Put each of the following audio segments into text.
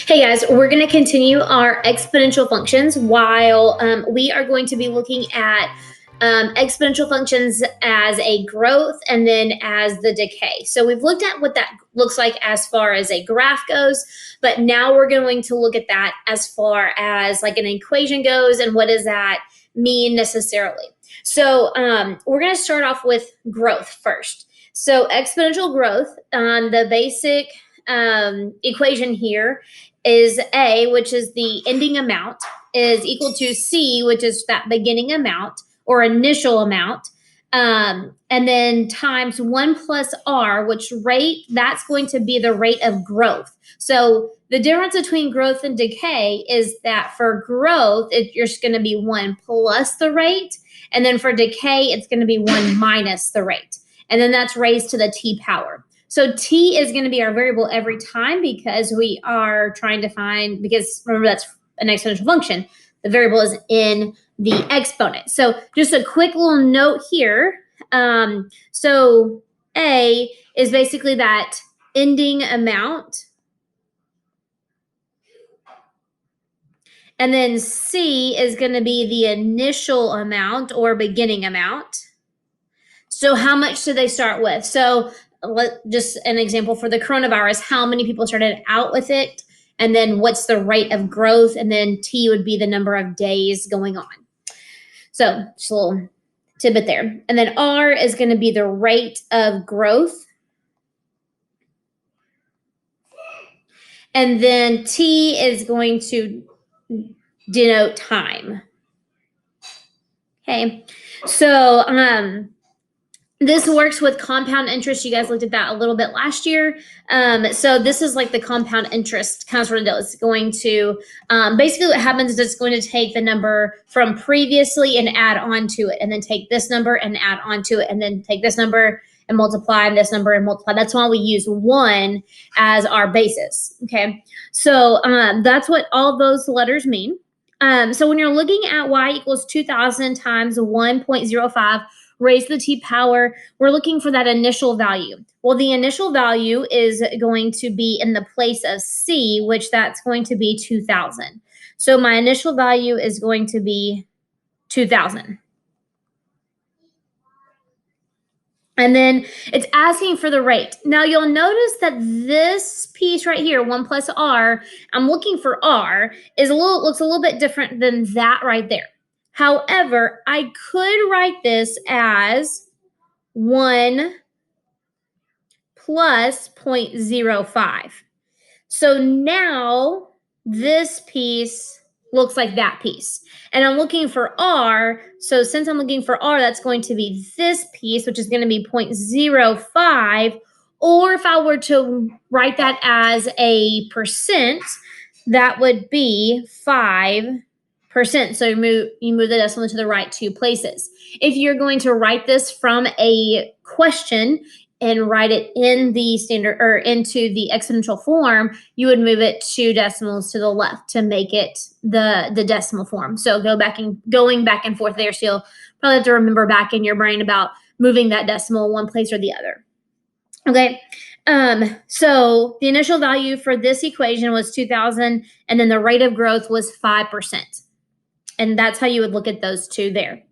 Hey guys, we're going to continue our exponential functions while we are going to be looking at exponential functions as a growth and then as the decay. So we've looked at what that looks like as far as a graph goes, but now we're going to look at that as far as like an equation goes and what does that mean necessarily. So we're going to start off with growth first. So exponential growth, the basic equation here is A, which is the ending amount, is equal to C, which is that beginning amount or initial amount, and then times 1 plus R, which rate, that's going to be the rate of growth. So the difference between growth and decay is that for growth, it's just going to be 1 plus the rate, and then for decay, it's going to be 1 minus the rate. And then that's raised to the t power. So t is going to be our variable every time because we are trying to find, because remember that's an exponential function, the variable is in the exponent. So just a quick little note here. So A is basically that ending amount. And then C is going to be the initial amount or beginning amount. So how much do they start with? So just an example for the coronavirus, how many people started out with it, and then what's the rate of growth, and then T would be the number of days going on. So just a little tidbit there. And then R is going to be the rate of growth. And then T is going to denote time. Okay, so this works with compound interest. You guys looked at that a little bit last year. So this is like the compound interest kind of sort of deal. It's going to, basically what happens is it's going to take the number from previously and add on to it, and then take this number and add on to it, and then take this number and multiply, and this number and multiply. That's why we use 1 as our basis, okay? So that's what all those letters mean. So when you're looking at y equals 2,000 times 1.05, raised to the t power, we're looking for that initial value. Well, the initial value is going to be in the place of C, which that's going to be 2,000. So my initial value is going to be 2,000. And then it's asking for the rate. Now you'll notice that this piece right here, 1 plus R, I'm looking for R, looks a little bit different than that right there. However, I could write this as 1 plus 0.05. So now this piece looks like that piece. And I'm looking for R, so since I'm looking for R, that's going to be this piece, which is going to be 0.05. Or if I were to write that as a percent, that would be 5%. So you move the decimal to the right 2 places. If you're going to write this from a question and write it in the standard or into the exponential form, you would move it 2 decimals to the left to make it the decimal form. So going back and forth there. So you'll probably have to remember back in your brain about moving that decimal one place or the other. Okay. So the initial value for this equation was 2,000, and then the rate of growth was 5%. And that's how you would look at those two there.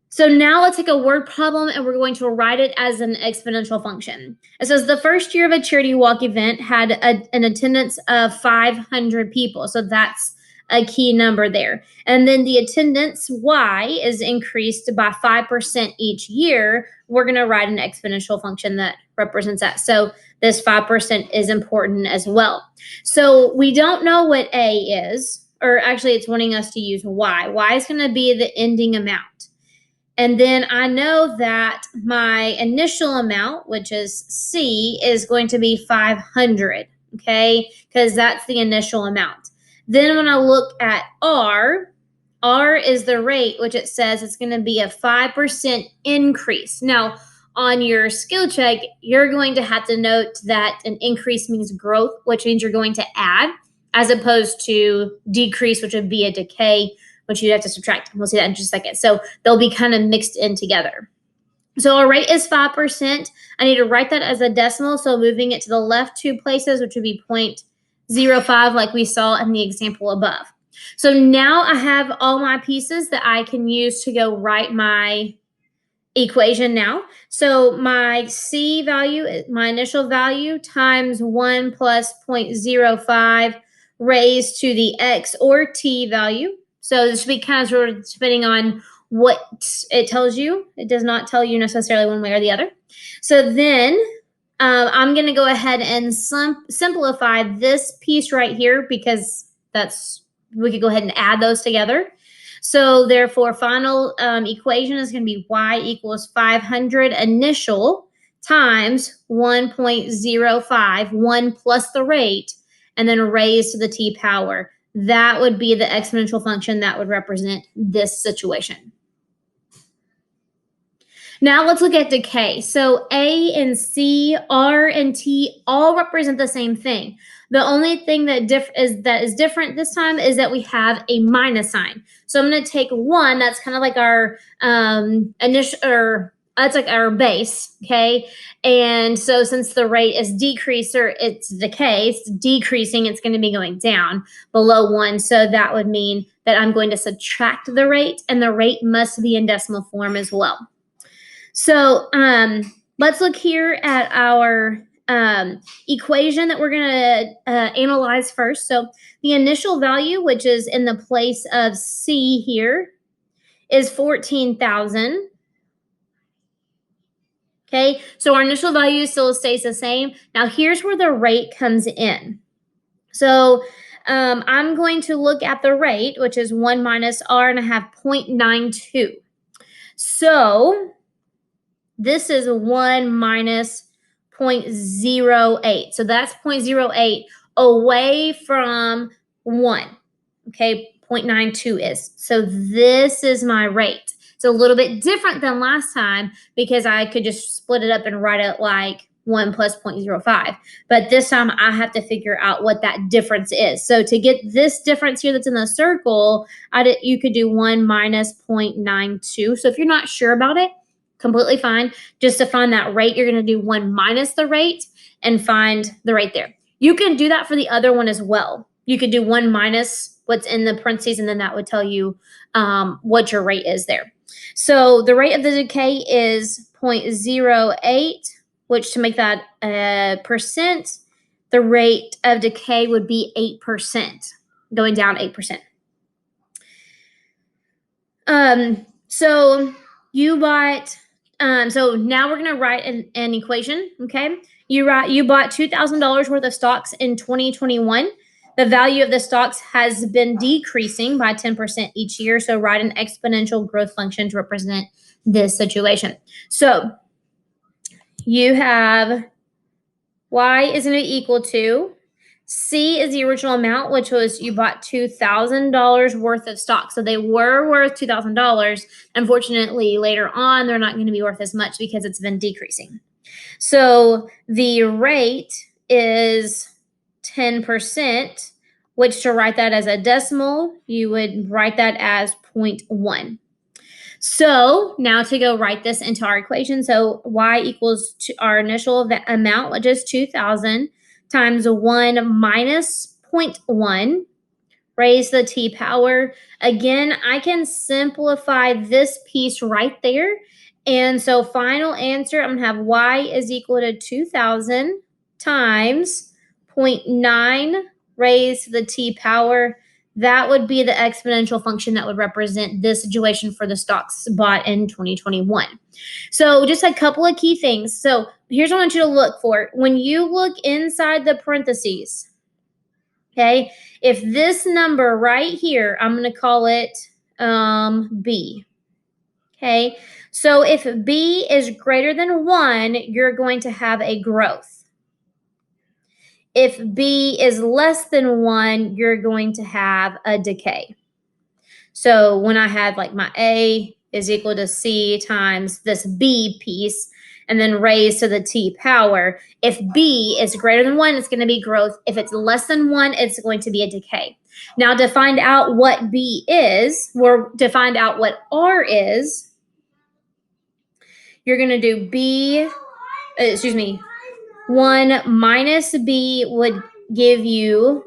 So now let's take a word problem and we're going to write it as an exponential function. It says the first year of a charity walk event had an attendance of 500 people. So that's a key number there. And then the attendance Y is increased by 5% each year. We're going to write an exponential function that represents that. So this 5% is important as well. So we don't know what A is, or actually it's wanting us to use Y. Y is going to be the ending amount. And then I know that my initial amount, which is C, is going to be 500, okay? Because that's the initial amount. Then when I look at R is the rate, which it says it's going to be a 5% increase. Now, on your skill check, you're going to have to note that an increase means growth, which means you're going to add, as opposed to decrease, which would be a decay, which you'd have to subtract. We'll see that in just a second. So they'll be kind of mixed in together. So our rate is 5%. I need to write that as a decimal, so moving it to the left 2 places, which would be 0.05 like we saw in the example above. So now I have all my pieces that I can use to go write my equation now. So my C value, my initial value, times 1 plus 0.05 raised to the X or T value. So this should be kind of sort of depending on what it tells you. It does not tell you necessarily one way or the other. So then I'm going to go ahead and simplify this piece right here because we could go ahead and add those together. So therefore, final equation is going to be y equals 500 initial times 1.05, 1 plus the rate, and then raised to the t power. That would be the exponential function that would represent this situation. Now let's look at decay. So A and C, R and T all represent the same thing. The only thing that is different this time is that we have a minus sign. So I'm going to take 1. That's kind of like our initial, or that's like our base, okay? And so since the rate is it's decay, it's decreasing, it's going to be going down below 1. So that would mean that I'm going to subtract the rate, and the rate must be in decimal form as well. So let's look here at our equation that we're going to analyze first. So the initial value, which is in the place of C here, is 14,000. Okay, so our initial value still stays the same. Now here's where the rate comes in. So I'm going to look at the rate, which is 1 minus R, and I have 0.92. So this is 1 minus 0.08. So that's 0.08 away from 1. Okay, 0.92 is. So this is my rate. It's a little bit different than last time because I could just split it up and write it like 1 plus 0.05. But this time I have to figure out what that difference is. So to get this difference here that's in the circle, you could do 1 minus 0.92. So if you're not sure about it, completely fine. Just to find that rate, you're going to do 1 minus the rate and find the rate there. You can do that for the other one as well. You could do 1 minus what's in the parentheses, and then that would tell you what your rate is there. So the rate of the decay is 0.08, which to make that percent, the rate of decay would be 8%, going down 8%. So you bought... so now we're going to write an equation, okay? You bought $2,000 worth of stocks in 2021. The value of the stocks has been decreasing by 10% each year. So write an exponential growth function to represent this situation. So you have y is going to be equal to C is the original amount, which was you bought $2,000 worth of stock. So they were worth $2,000. Unfortunately, later on, they're not going to be worth as much because it's been decreasing. So the rate is 10%, which to write that as a decimal, you would write that as 0.1. So now to go write this into our equation. So y equals to our initial amount, which is 2,000, times 1 minus 0.1 raised to the t power. Again, I can simplify this piece right there. And so final answer, I'm going to have y is equal to 2,000 times 0.9 raised to the t power. That would be the exponential function that would represent this situation for the stocks bought in 2021. So just a couple of key things. So here's what I want you to look for. When you look inside the parentheses, okay, if this number right here, I'm going to call it B. Okay, so if B is greater than 1, you're going to have a growth. If B is less than 1, you're going to have a decay. So when I had like my A is equal to C times this B piece, and then raised to the t power, if B is greater than 1, it's going to be growth. If it's less than 1, it's going to be a decay. Now to find out what B is, or to find out what R is, you're going to do b, 1 minus b would give you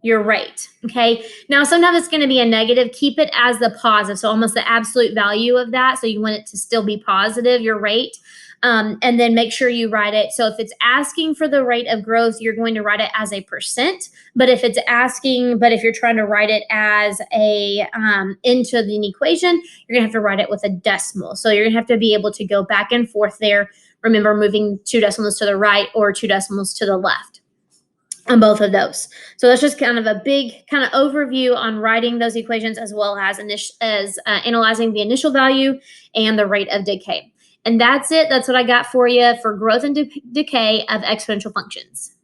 your rate. Okay. Now, sometimes it's going to be a negative. Keep it as the positive. So almost the absolute value of that. So you want it to still be positive, your rate. And then make sure you write it. So if it's asking for the rate of growth, you're going to write it as a percent. But if you're trying to write it as a into an equation, you're gonna have to write it with a decimal. So you're gonna have to be able to go back and forth there. Remember, moving 2 decimals to the right or 2 decimals to the left on both of those. So that's just kind of a big kind of overview on writing those equations, as well as analyzing the initial value and the rate of decay. And that's it. That's what I got for you for growth and decay of exponential functions.